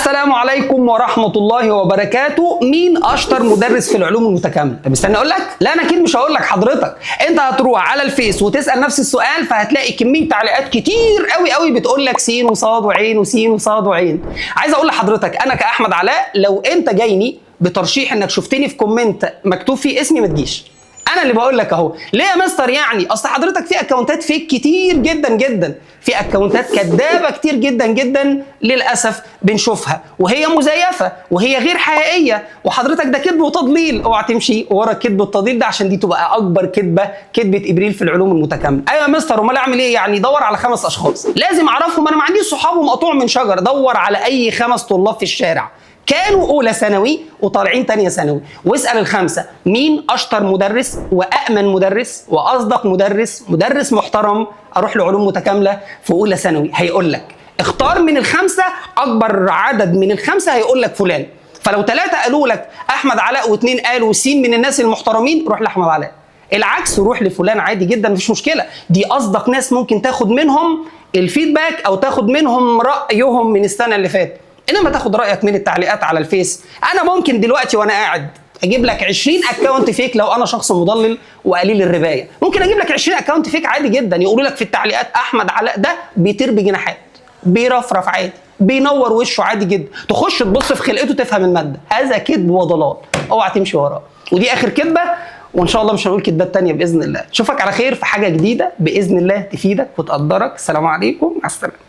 السلام عليكم ورحمة الله وبركاته. مين أشطر مدرس في العلوم المتكاملة؟ طب استنى أقول لك؟ لا أنا أكيد مش هقول لك حضرتك، أنت هتروح على الفيس وتسأل نفس السؤال فهتلاقي كمية تعليقات كتير قوي بتقول لك س وصاد وعين وسين وصاد وعين. عايز أقول لحضرتك أنا كأحمد علاء لو أنت جايني بترشيح إنك شفتني في كومنت مكتوب فيه اسمي ما تجيش. انا اللي بقول لك اهو. ليه يا مستر؟ يعني اصل حضرتك في اكونتات فيك كتير جدا، في اكونتات كدابه كتير جدا للاسف بنشوفها وهي مزيفه وهي غير حقيقيه، وحضرتك ده كذب وتضليل. اوعى تمشي ورا الكذب والتضليل ده عشان دي تبقى اكبر كذبه ابريل في العلوم المتكامله. ايوه يا مستر، امال اعمل ايه؟ يعني دور على 5 اشخاص لازم اعرفهم، انا ما عنديش صحاب ومقطوع من شجر. دور على اي 5 طلاب في الشارع كانوا اولى ثانوي وطالعين تانية ثانوي واسال ال5 مين اشطر مدرس وامن مدرس واصدق مدرس محترم اروح لعلوم متكامله في اولى ثانوي. هيقول لك اختار من ال5 اكبر عدد من ال5 هيقول لك فلان. فلو 3 قالوا لك احمد علاء و2 قالوا سين من الناس المحترمين روح لاحمد علاء. العكس روح لفلان عادي جدا مفيش مشكله، دي اصدق ناس ممكن تاخد منهم الفيدباك او تاخد منهم رايهم من السنه اللي فاتت. انما تاخد رايك من التعليقات على الفيس. انا ممكن دلوقتي وانا قاعد اجيب لك 20 اكونت فيك لو انا شخص مضلل وقليل الربايه، ممكن اجيب لك 20 اكونت فيك عادي جدا يقولوا لك في التعليقات احمد علاء ده بيطير بجناحات، بيرفرف عادي، بينور وشه عادي جدا، تخش تبص في خلقته تفهم الماده. هذا كذب وضلال، اوعى تمشي وراه. ودي اخر كذبه، وان شاء الله مش هنقول كذبات تانيه باذن الله. اشوفك على خير في حاجه جديده باذن الله تفيدك وتقدرك. السلام عليكم، مع السلامه.